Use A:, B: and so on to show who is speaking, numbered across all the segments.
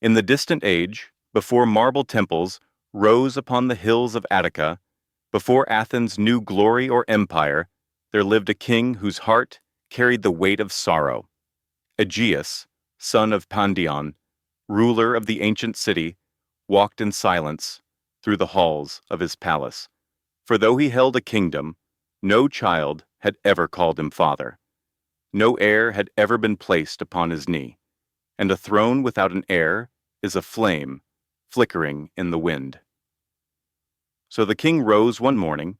A: In the distant age, before marble temples rose upon the hills of Attica, before Athens knew glory or empire, there lived a king whose heart carried the weight of sorrow. Aegeus, son of Pandion, ruler of the ancient city, walked in silence through the halls of his palace. For though he held a kingdom, no child had ever called him father. No heir had ever been placed upon his knee, and a throne without an heir is a flame flickering in the wind. So the king rose one morning,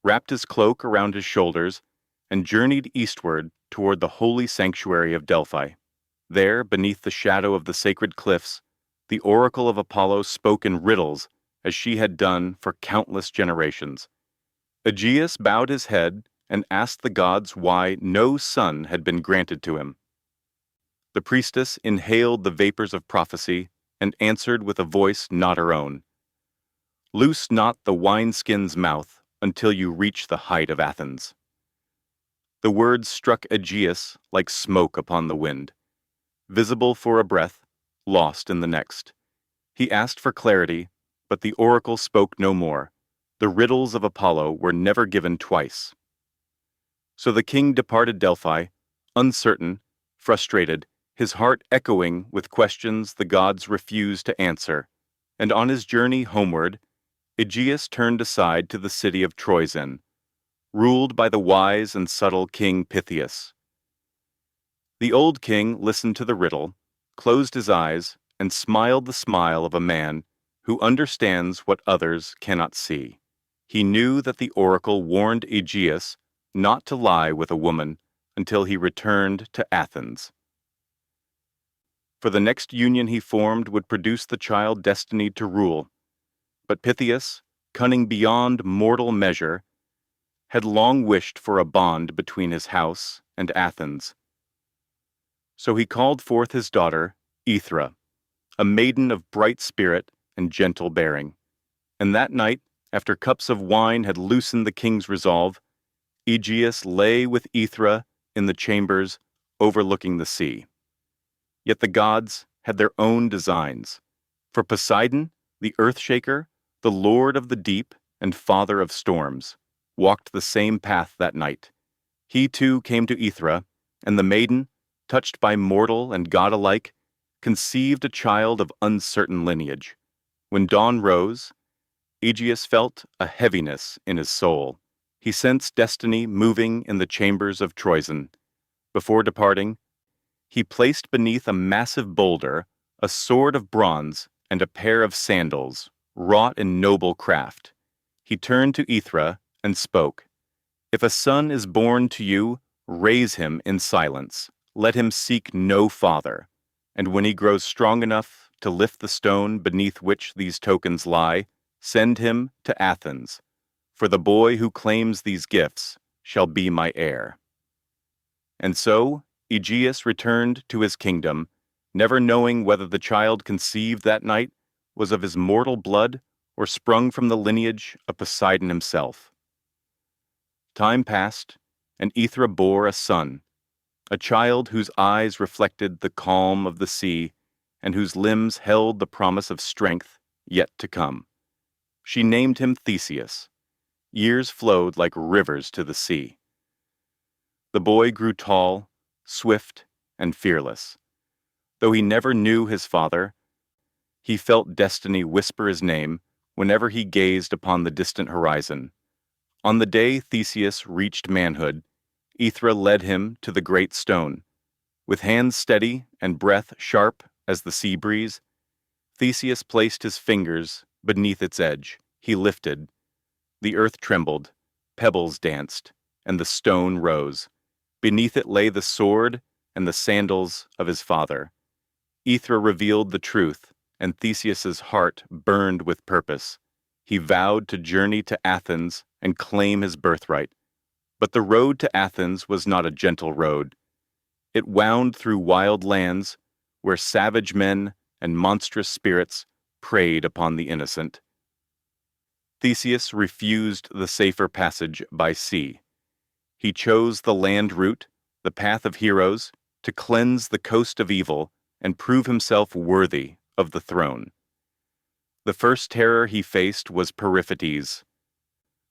A: wrapped his cloak around his shoulders, and journeyed eastward toward the holy sanctuary of Delphi. There, beneath the shadow of the sacred cliffs, the oracle of Apollo spoke in riddles as she had done for countless generations. Aegeus bowed his head and asked the gods why no son had been granted to him. The priestess inhaled the vapors of prophecy and answered with a voice not her own. Loose not the wineskin's mouth until you reach the height of Athens. The words struck Aegeus like smoke upon the wind, visible for a breath, lost in the next. He asked for clarity, but the oracle spoke no more. The riddles of Apollo were never given twice. So the king departed Delphi, uncertain, frustrated, his heart echoing with questions the gods refused to answer, and on his journey homeward, Aegeus turned aside to the city of Troizen, ruled by the wise and subtle King Theseus. The old king listened to the riddle, closed his eyes, and smiled the smile of a man who understands what others cannot see. He knew that the oracle warned Aegeus not to lie with a woman until he returned to Athens. For the next union he formed would produce the child destined to rule. But Theseus, cunning beyond mortal measure, had long wished for a bond between his house and Athens. So he called forth his daughter, Aethra, a maiden of bright spirit and gentle bearing. And that night, after cups of wine had loosened the king's resolve, Aegeus lay with Aethra in the chambers overlooking the sea. Yet the gods had their own designs. For Poseidon, the earth-shaker, the lord of the deep and father of storms, walked the same path that night. He too came to Aethra, and the maiden, touched by mortal and god alike, conceived a child of uncertain lineage. When dawn rose, Aegeus felt a heaviness in his soul. He sensed destiny moving in the chambers of Troizen. Before departing, he placed beneath a massive boulder a sword of bronze and a pair of sandals, wrought in noble craft. He turned to Aethra and spoke, "If a son is born to you, raise him in silence. Let him seek no father. And when he grows strong enough to lift the stone beneath which these tokens lie, send him to Athens. For the boy who claims these gifts shall be my heir." And so Aegeus returned to his kingdom, never knowing whether the child conceived that night was of his mortal blood or sprung from the lineage of Poseidon himself. Time passed, and Aethra bore a son, a child whose eyes reflected the calm of the sea and whose limbs held the promise of strength yet to come. She named him Theseus. Years flowed like rivers to the sea. The boy grew tall, swift, and fearless. Though he never knew his father, he felt destiny whisper his name whenever he gazed upon the distant horizon. On the day Theseus reached manhood, Aethra led him to the great stone. With hands steady and breath sharp as the sea breeze, Theseus placed his fingers beneath its edge. He lifted. The earth trembled, pebbles danced, and the stone rose. Beneath it lay the sword and the sandals of his father. Aethra revealed the truth, and Theseus's heart burned with purpose. He vowed to journey to Athens and claim his birthright. But the road to Athens was not a gentle road. It wound through wild lands where savage men and monstrous spirits preyed upon the innocent. Theseus refused the safer passage by sea. He chose the land route, the path of heroes, to cleanse the coast of evil and prove himself worthy of the throne. The first terror he faced was Periphetes,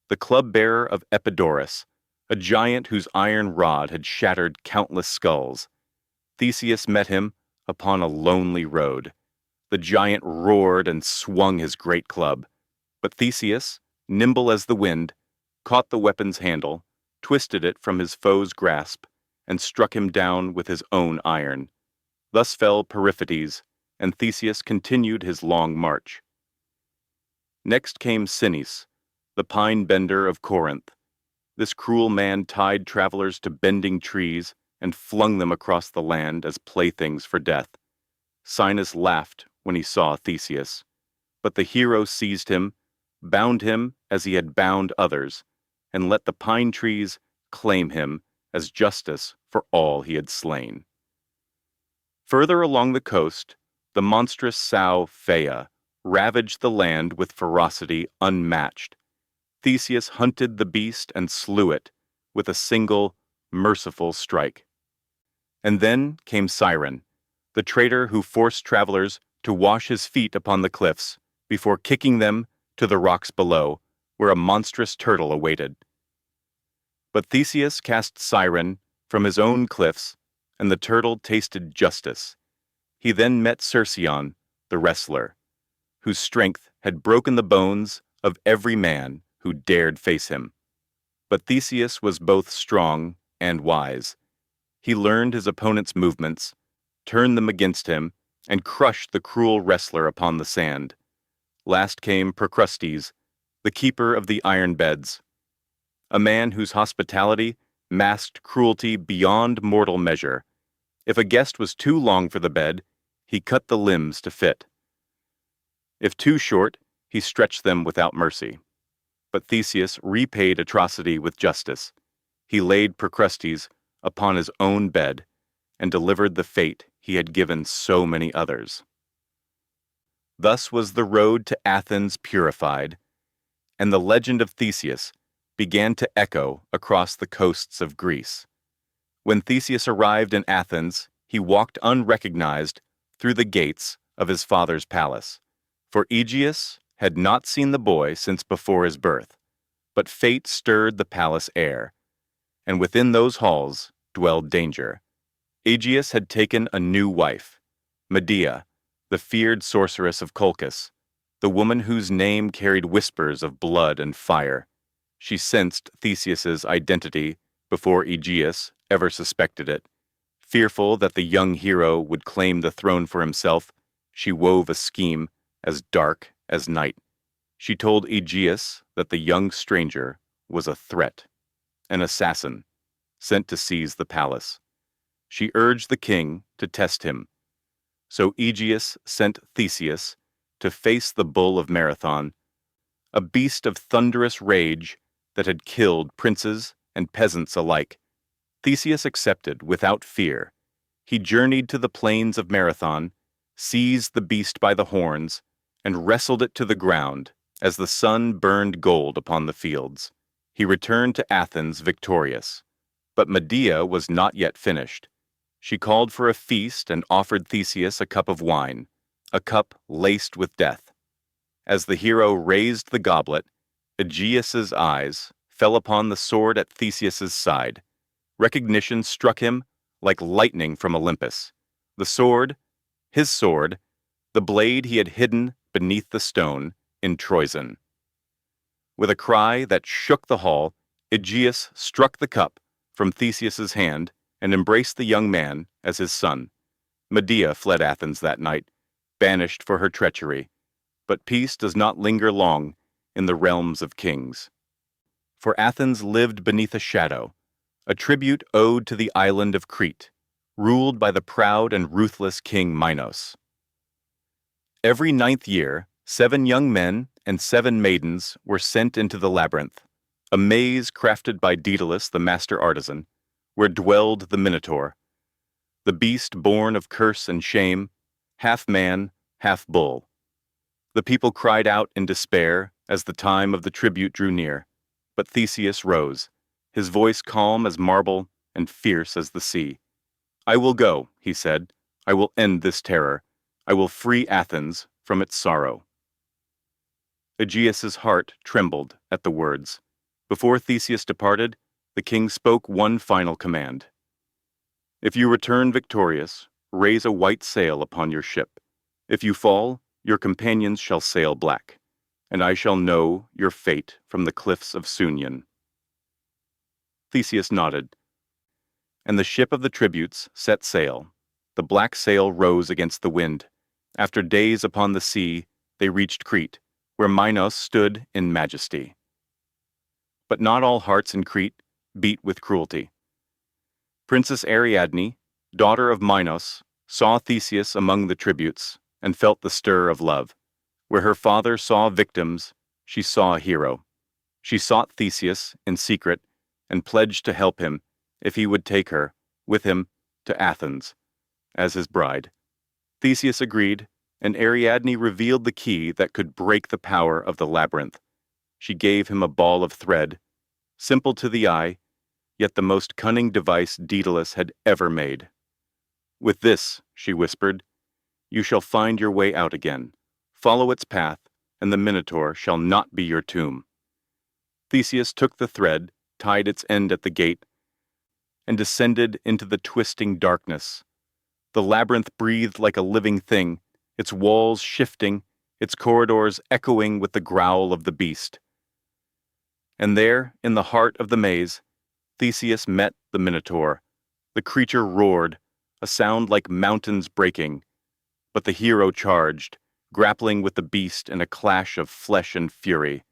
A: the club-bearer of Epidaurus, a giant whose iron rod had shattered countless skulls. Theseus met him upon a lonely road. The giant roared and swung his great club, but Theseus, nimble as the wind, caught the weapon's handle, twisted it from his foe's grasp, and struck him down with his own iron. Thus fell Periphetes, and Theseus continued his long march. Next came Sinis, the pine-bender of Corinth. This cruel man tied travelers to bending trees and flung them across the land as playthings for death. Sinis laughed when he saw Theseus, but the hero seized him, bound him as he had bound others, and let the pine trees claim him as justice for all he had slain. Further along the coast, the monstrous sow Phaia ravaged the land with ferocity unmatched. Theseus hunted the beast and slew it with a single, merciful strike. And then came Siren, the traitor who forced travelers to wash his feet upon the cliffs before kicking them to the rocks below, where a monstrous turtle awaited. But Theseus cast Siren from his own cliffs, and the turtle tasted justice. He then met Cercyon, the wrestler, whose strength had broken the bones of every man who dared face him. But Theseus was both strong and wise. He learned his opponent's movements, turned them against him, and crushed the cruel wrestler upon the sand. Last came Procrustes, the keeper of the iron beds, a man whose hospitality masked cruelty beyond mortal measure. If a guest was too long for the bed, he cut the limbs to fit. If too short, he stretched them without mercy. But Theseus repaid atrocity with justice. He laid Procrustes upon his own bed and delivered the fate he had given so many others. Thus was the road to Athens purified, and the legend of Theseus began to echo across the coasts of Greece. When Theseus arrived in Athens, he walked unrecognized through the gates of his father's palace, for Aegeus had not seen the boy since before his birth. But fate stirred the palace air, and within those halls dwelled danger. Aegeus had taken a new wife, Medea, the feared sorceress of Colchis, the woman whose name carried whispers of blood and fire. She sensed Theseus's identity before Aegeus ever suspected it. Fearful that the young hero would claim the throne for himself, she wove a scheme as dark as night. She told Aegeus that the young stranger was a threat, an assassin, sent to seize the palace. She urged the king to test him. So Aegeus sent Theseus to face the bull of Marathon, a beast of thunderous rage that had killed princes and peasants alike. Theseus accepted without fear. He journeyed to the plains of Marathon, seized the beast by the horns, and wrestled it to the ground as the sun burned gold upon the fields. He returned to Athens victorious. But Medea was not yet finished. She called for a feast and offered Theseus a cup of wine, a cup laced with death. As the hero raised the goblet, Aegeus's eyes fell upon the sword at Theseus's side. Recognition struck him like lightning from Olympus. The sword, his sword, the blade he had hidden beneath the stone in Troizen. With a cry that shook the hall, Aegeus struck the cup from Theseus's hand and embraced the young man as his son. Medea fled Athens that night, banished for her treachery. But peace does not linger long in the realms of kings. For Athens lived beneath a shadow, a tribute owed to the island of Crete, ruled by the proud and ruthless King Minos. Every 9th year, 7 young men and 7 maidens were sent into the Labyrinth, a maze crafted by Daedalus, the master artisan, where dwelled the Minotaur, the beast born of curse and shame, half man, half bull. The people cried out in despair as the time of the tribute drew near, but Theseus rose, his voice calm as marble and fierce as the sea. "I will go," he said. "I will end this terror. I will free Athens from its sorrow." Aegeus's heart trembled at the words. Before Theseus departed, the king spoke one final command. "If you return victorious, raise a white sail upon your ship. If you fall, your companions shall sail black, and I shall know your fate from the cliffs of Sunion." Theseus nodded, and the ship of the tributes set sail. The black sail rose against the wind. After days upon the sea, they reached Crete, where Minos stood in majesty. But not all hearts in Crete beat with cruelty. Princess Ariadne, daughter of Minos, saw Theseus among the tributes and felt the stir of love. Where her father saw victims, she saw a hero. She sought Theseus in secret and pledged to help him if he would take her with him to Athens as his bride. Theseus agreed, and Ariadne revealed the key that could break the power of the labyrinth. She gave him a ball of thread, simple to the eye, yet the most cunning device Daedalus had ever made. "With this," she whispered, "you shall find your way out again. Follow its path, and the Minotaur shall not be your tomb." Theseus took the thread, tied its end at the gate, and descended into the twisting darkness. The labyrinth breathed like a living thing, its walls shifting, its corridors echoing with the growl of the beast. And there, in the heart of the maze, Theseus met the Minotaur. The creature roared, a sound like mountains breaking. But the hero charged, grappling with the beast in a clash of flesh and fury.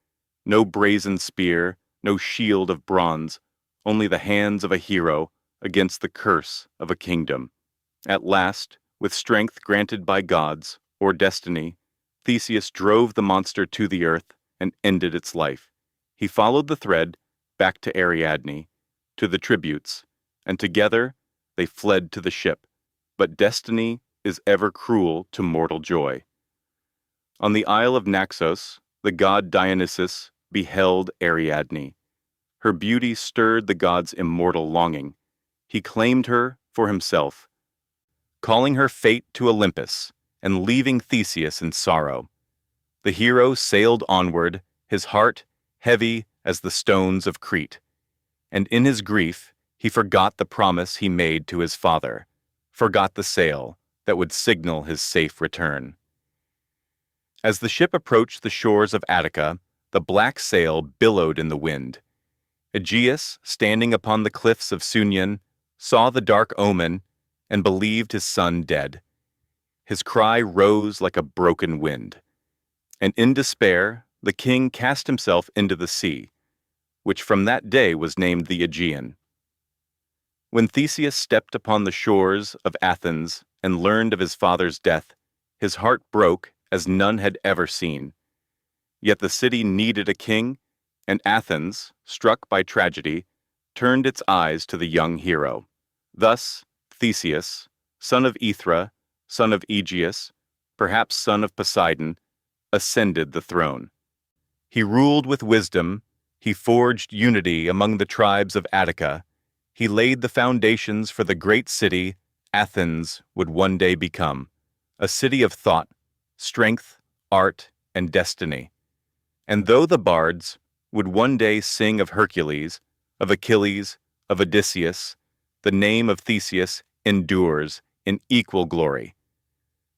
A: No brazen spear, no shield of bronze, only the hands of a hero against the curse of a kingdom. At last, with strength granted by gods or destiny, Theseus drove the monster to the earth and ended its life. He followed the thread back to Ariadne, to the tributes, and together they fled to the ship. But destiny is ever cruel to mortal joy. On the Isle of Naxos, the god Dionysus beheld Ariadne. Her beauty stirred the god's immortal longing. He claimed her for himself, calling her fate to Olympus and leaving Theseus in sorrow. The hero sailed onward, his heart heavy as the stones of Crete. And in his grief, he forgot the promise he made to his father, forgot the sail that would signal his safe return. As the ship approached the shores of Attica, the black sail billowed in the wind. Aegeus, standing upon the cliffs of Sunion, saw the dark omen and believed his son dead. His cry rose like a broken wind. And in despair, the king cast himself into the sea, which from that day was named the Aegean. When Theseus stepped upon the shores of Athens and learned of his father's death, his heart broke as none had ever seen. Yet the city needed a king, and Athens, struck by tragedy, turned its eyes to the young hero. Thus, Theseus, son of Aethra, son of Aegeus, perhaps son of Poseidon, ascended the throne. He ruled with wisdom, he forged unity among the tribes of Attica, he laid the foundations for the great city Athens would one day become, a city of thought, strength, art, and destiny. And though the bards would one day sing of Hercules, of Achilles, of Odysseus, the name of Theseus endures in equal glory.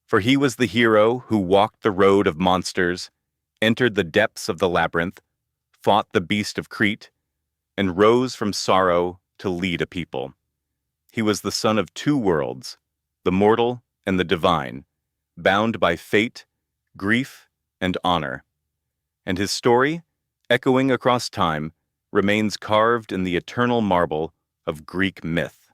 A: For he was the hero who walked the road of monsters, entered the depths of the labyrinth, fought the beast of Crete, and rose from sorrow to lead a people. He was the son of two worlds, the mortal and the divine, bound by fate, grief, and honor. And his story, echoing across time, remains carved in the eternal marble of Greek myth.